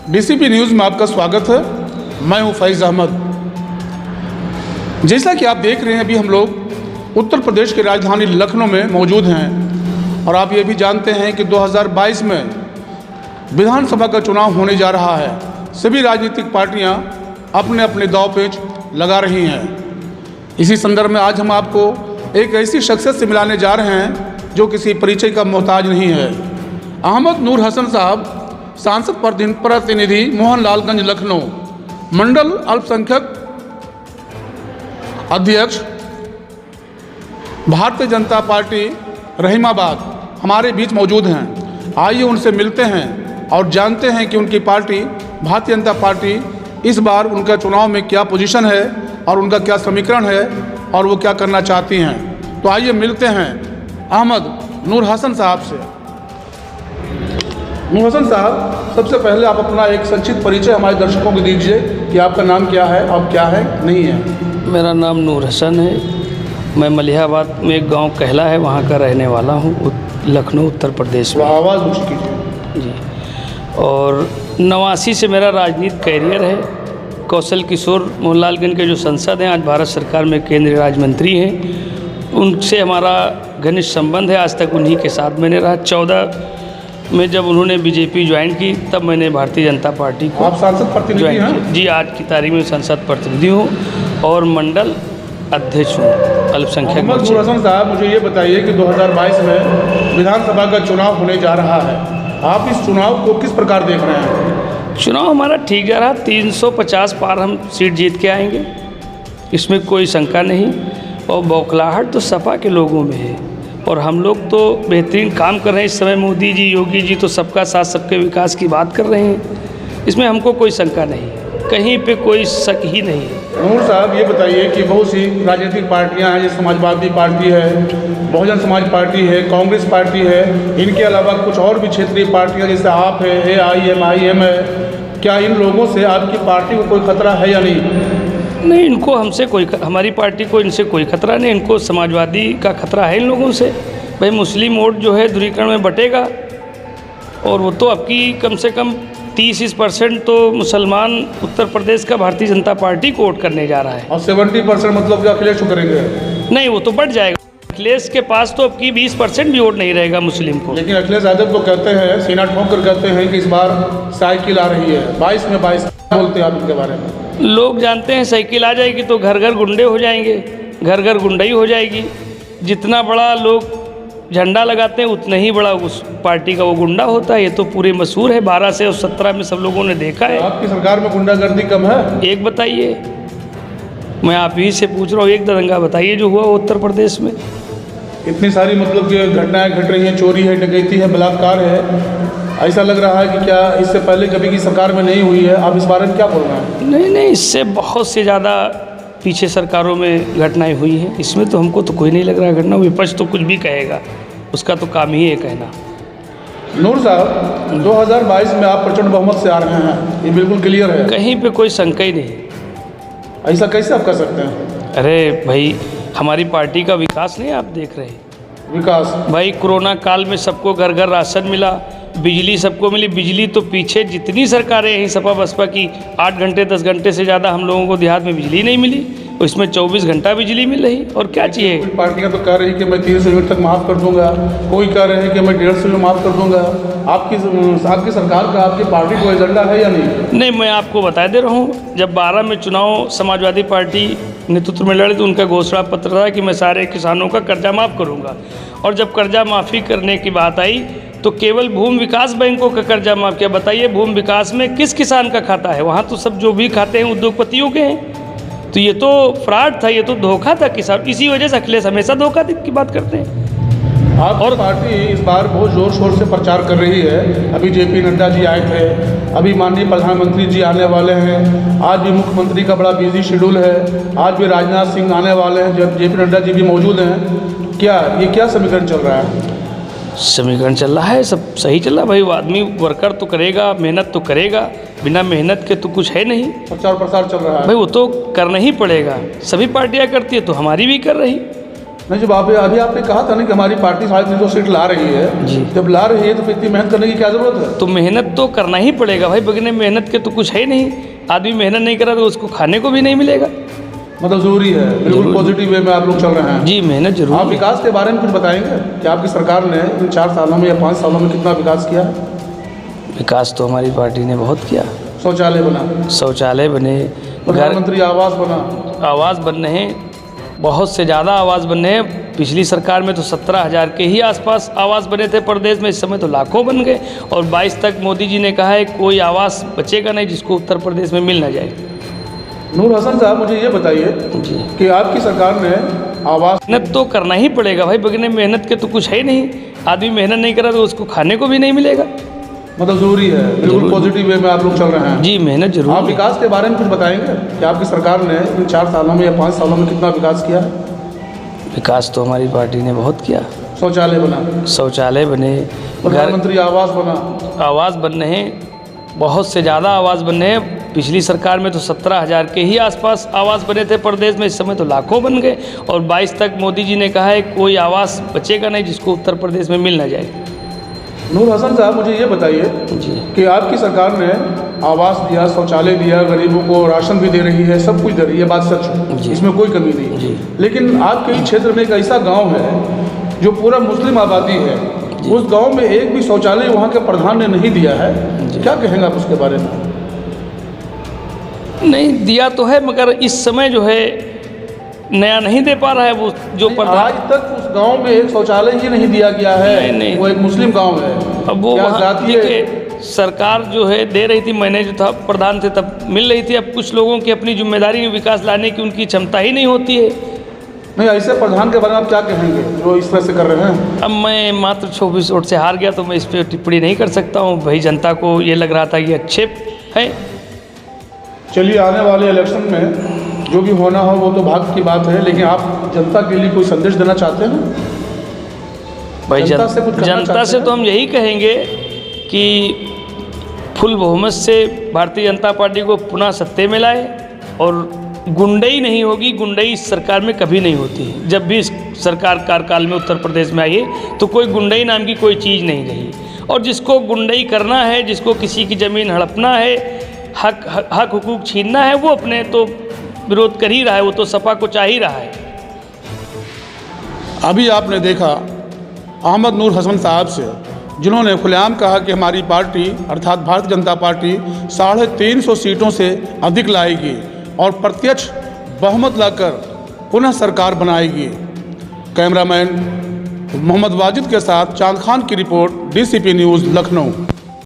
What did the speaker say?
DCP news में आपका स्वागत है। मैं हूं फैज़ अहमद। जैसा कि आप देख रहे हैं, अभी हम लोग उत्तर प्रदेश की राजधानी लखनऊ में मौजूद हैं और आप ये भी जानते हैं कि 2022 में विधानसभा का चुनाव होने जा रहा है। सभी राजनीतिक पार्टियां अपने अपने दांव पेच लगा रही हैं। इसी संदर्भ में आज हम आपको एक ऐसी शख्सियत से मिलाने जा रहे हैं जो किसी परिचय का मोहताज नहीं है। अहमद नूर हसन साहब, सांसद प्रतिनिधि मोहनलालगंज लखनऊ, मंडल अल्पसंख्यक अध्यक्ष भारतीय जनता पार्टी रहीमाबाद, हमारे बीच मौजूद हैं। आइए उनसे मिलते हैं और जानते हैं कि उनकी पार्टी भारतीय जनता पार्टी इस बार उनका चुनाव में क्या पोजीशन है और उनका क्या समीकरण है और वो क्या करना चाहती हैं। तो आइए मिलते हैं अहमद नूर हसन साहब से। नूर हसन साहब, सबसे पहले आप अपना एक संक्षिप्त परिचय हमारे दर्शकों को दीजिए कि आपका नाम क्या है और क्या है नहीं है। मेरा नाम नूर हसन है। मैं मलिहाबाद में एक गांव कहला है, वहां का रहने वाला हूं, लखनऊ उत्तर प्रदेश में। आवाज़ ऊँची कीजिए जी। और 89 से मेरा राजनीतिक कैरियर है। कौशल किशोर मोहनलालगंज के जो सांसद हैं, आज भारत सरकार में केंद्रीय राज्य मंत्री हैं, उनसे हमारा घनिष्ठ संबंध है। आज तक उन्हीं के साथ मैंने रहा। 14 में जब उन्होंने बीजेपी ज्वाइन की तब मैंने भारतीय जनता पार्टी को। आप सांसद प्रतिनिधि हैं? जी, आज की तारीख में सांसद प्रतिनिधि हूँ और मंडल अध्यक्ष हूँ अल्पसंख्यक मोहम्मद नूर हसन साहब, मुझे ये बताइए कि 2022 में विधानसभा का चुनाव होने जा रहा है। आप इस चुनाव को किस प्रकार देख रहे हैं? चुनाव हमारा ठीक जा रहा। 350 पार हम सीट जीत के आएंगे, इसमें कोई शंका नहीं। और बौखलाहट तो सपा के लोगों में है और हम लोग तो बेहतरीन काम कर रहे हैं। इस समय मोदी जी, योगी जी तो सबका साथ सबके विकास की बात कर रहे हैं। इसमें हमको कोई शंका नहीं, कहीं पे कोई शक ही नहीं है। नूर साहब, ये बताइए कि बहुत सी राजनीतिक पार्टियां हैं, जैसे समाजवादी पार्टी है, बहुजन समाज पार्टी है, कांग्रेस पार्टी है, इनके अलावा कुछ और भी क्षेत्रीय पार्टियां जैसे आप है, AIM है। क्या इन लोगों से आपकी पार्टी को कोई खतरा है या नहीं? नहीं, इनको हमसे कोई, हमारी पार्टी को इनसे कोई खतरा नहीं। इनको समाजवादी का खतरा है इन लोगों से। भाई मुस्लिम वोट जो है ध्रुवीकरण में बटेगा और वो तो आपकी कम से कम 30% तो मुसलमान उत्तर प्रदेश का भारतीय जनता पार्टी को वोट करने जा रहा है। और 70% मतलब कि अखिलेश करेंगे? नहीं, वो तो बढ़ जाएगा। अखिलेश के पास तो अब की 20% भी वोट नहीं रहेगा मुस्लिम को। लेकिन अखिलेश यादव तो कहते हैं, सीना ठोक कर कहते हैं कि इस बार साइकिल आ रही है 22 में 22। बोलते हैं आप इनके बारे में? लोग जानते हैं साइकिल आ जाएगी तो घर घर गुंडे हो जाएंगे, घर घर गुंडई हो जाएगी। जितना बड़ा लोग झंडा लगाते हैं उतना ही बड़ा उस पार्टी का वो गुंडा होता है। ये तो पूरे मशहूर है। 12 से 17 में सब लोगों ने देखा है। आपकी सरकार में गुंडागर्दी कम है? एक बताइए, मैं आप ही से पूछ रहा हूँ, एक दंगा बताइए जो हुआ उत्तर प्रदेश में। इतनी सारी मतलब कि घटनाएं घट रही हैं, चोरी है, डकैती है, बलात्कार है। ऐसा लग रहा है कि क्या इससे पहले कभी की सरकार में नहीं हुई है? आप इस बारे में क्या बोल रहे हैं? नहीं, इससे बहुत से ज़्यादा पीछे सरकारों में घटनाएं हुई हैं। इसमें तो हमको तो कोई नहीं लग रहा है घटना। विपक्ष तो कुछ भी कहेगा, उसका तो काम ही है कहना। नूर साहब, 2022 में आप प्रचंड बहुमत से आ रहे हैं, ये बिल्कुल क्लियर है। कहीं पे कोई शंका ही नहीं। ऐसा कैसे आप कर सकते हैं? अरे भाई, हमारी पार्टी का विकास नहीं आप देख रहे? विकास भाई, कोरोना काल में सबको घर घर राशन मिला, बिजली सबको मिली। बिजली तो पीछे जितनी सरकारें हैं सपा बसपा की, 8 घंटे 10 घंटे से ज़्यादा हम लोगों को देहात में बिजली नहीं मिली। इसमें 24 घंटा बिजली मिल रही। और क्या चाहिए? कुछ पार्टियां तो कह रही कि मैं 300 यूनिट तक माफ़ कर दूंगा, कोई कह रहे हैं कि मैं 150 यूनिट माफ़ कर दूंगा। आपकी सरकार का, आपकी पार्टी को एजेंडा है या नहीं? नहीं, मैं आपको बता दे रहा हूँ, जब 12 में चुनाव समाजवादी पार्टी नेतृत्व में लड़े तो उनका घोषणा पत्र था कि मैं सारे किसानों का कर्जा माफ़ करूँगा। और जब कर्जा माफ़ी करने की बात आई तो केवल भूमि विकास बैंकों का कर्जा माफ़ किया। बताइए, भूमि विकास में किस किसान का खाता है? वहाँ तो सब जो भी खाते हैं उद्योगपतियों के हैं। तो ये तो फ्रॉड था, ये तो धोखा था किसान। इसी वजह से अखिलेश हमेशा धोखा की बात करते हैं। और पार्टी इस बार बहुत ज़ोर शोर से प्रचार कर रही है। अभी JP नड्डा जी आए थे, अभी माननीय प्रधानमंत्री जी आने वाले हैं, आज भी मुख्यमंत्री का बड़ा बिजी शेड्यूल है, आज भी राजनाथ सिंह आने वाले हैं, जब JP नड्डा जी भी मौजूद हैं। क्या समीकरण चल रहा है? समीकरण चल रहा है, सब सही चल रहा है भाई। वो आदमी वर्कर तो करेगा, मेहनत तो करेगा, बिना मेहनत के तो कुछ है नहीं। प्रचार प्रसार चल रहा है भाई, वो तो करना ही पड़ेगा। सभी पार्टियां करती है तो हमारी भी कर रही। नहीं, जब अभी आपने कहा था ना कि हमारी पार्टी 350 सीट ला रही है, जी। जब ला रही है तो फिर इतनी मेहनत करने की क्या ज़रूरत है? तो मेहनत तो करना ही पड़ेगा भाई, बगैर मेहनत के तो कुछ है ही नहीं। आदमी मेहनत नहीं करा तो उसको खाने को भी नहीं मिलेगा। मतलब ज़रूरी है, बिल्कुल पॉजिटिव वे में आप लोग चल रहे हैं। जी, मेहनत जरूर। आप विकास के बारे में कुछ बताएंगे कि आपकी सरकार ने इन 4 सालों में या 5 सालों में कितना विकास किया है? विकास तो हमारी पार्टी ने बहुत किया। शौचालय बना, शौचालय बने, घर प्रधानमंत्री आवास बना, आवास बन रहे हैं, बहुत से ज़्यादा आवास बन रहे हैं। पिछली सरकार में तो 17,000 के ही आसपास आवास बने थे प्रदेश में, इस समय तो लाखों बन गए। और 22 तक मोदी जी ने कहा है कोई आवास बचेगा नहीं जिसको उत्तर प्रदेश में मिल ना जाए। नूर हसन साहब, मुझे ये बताइए जी। कि आपकी सरकार ने आवास, मेहनत तो करना ही पड़ेगा भाई, बगैर मेहनत के तो कुछ है ही नहीं। आदमी मेहनत नहीं करा तो उसको खाने को भी नहीं मिलेगा। मतलब ज़रूरी है, बिल्कुल पॉजिटिव वे में आप लोग चल रहे हैं। जी, मेहनत जरूर। आप विकास के बारे में कुछ बताएंगे कि आपकी सरकार ने इन 4 सालों में या 5 सालों में कितना विकास किया है? विकास तो हमारी पार्टी ने बहुत किया। शौचालय बना, शौचालय बने, घर प्रधानमंत्री आवास बना, आवास बन रहे हैं, बहुत से ज़्यादा आवास बन रहे हैं। पिछली सरकार में तो 17,000 के ही आसपास आवास बने थे प्रदेश में, इस समय तो लाखों बन गए। और 22 तक मोदी जी ने कहा है कोई आवास बचेगा नहीं जिसको उत्तर प्रदेश में मिल ना जाए। नूर हसन साहब, मुझे ये बताइए जी। कि आपकी सरकार ने आवास दिया, शौचालय दिया, गरीबों को राशन भी दे रही है, सब कुछ दे रही है, बात सच है, जी। इसमें कोई कमी नहीं। जी। लेकिन आपके ही क्षेत्र में एक ऐसा गांव है जो पूरा मुस्लिम आबादी है, उस गांव में एक भी शौचालय वहां के प्रधान ने नहीं दिया है। क्या कहेंगे आप उसके बारे में? नहीं दिया तो है, मगर इस समय जो है नया नहीं दे पा रहा है वो जो प्रधान। आज तक उस गांव में एक शौचालय ही नहीं दिया गया है। नहीं। वो एक मुस्लिम गांव है। अब वो क्या वहाँ जातीय- देखिए, सरकार जो है दे रही थी, मैंने जो था प्रधान थे तब मिल रही थी। अब कुछ लोगों की अपनी जिम्मेदारी में विकास लाने की उनकी क्षमता ही नहीं होती है। नहीं, ऐसे प्रधान के बारे में आप क्या कहेंगे जो इस तरह से कर रहे हैं? अब मैं मात्र 24 वोट से हार गया तो मैं इस पर टिप्पणी नहीं कर सकता हूँ। भाई जनता को ये लग रहा था कि अच्छे हैं। चलिए, आने वाले इलेक्शन में जो भी होना हो वो तो भाग्य की बात है, लेकिन आप जनता के लिए कोई संदेश देना चाहते हैं? भाई जनता से कुछ करना जनता चाहते से हैं? तो हम यही कहेंगे कि फुल बहुमत से भारतीय जनता पार्टी को पुनः सत्ते में लाए। और गुंडई नहीं होगी, गुंडई इस सरकार में कभी नहीं होती है। जब भी इस सरकार कार्यकाल में उत्तर प्रदेश में आई है तो कोई गुंडई नाम की कोई चीज़ नहीं रही। और जिसको गुंडई करना है, जिसको किसी की ज़मीन हड़पना है, हक हुकूक छीनना है, वो अपने तो विरोध कर ही रहा है, वो तो सपा को चाह ही रहा है। अभी आपने देखा अहमद नूर हसन साहब से, जिन्होंने खुलेआम कहा कि हमारी पार्टी अर्थात भारतीय जनता पार्टी 350 सीटों से अधिक लाएगी और प्रत्यक्ष बहुमत लाकर पुनः सरकार बनाएगी। कैमरामैन मोहम्मद वाजिद के साथ चांद खान की रिपोर्ट, DCP न्यूज़, लखनऊ।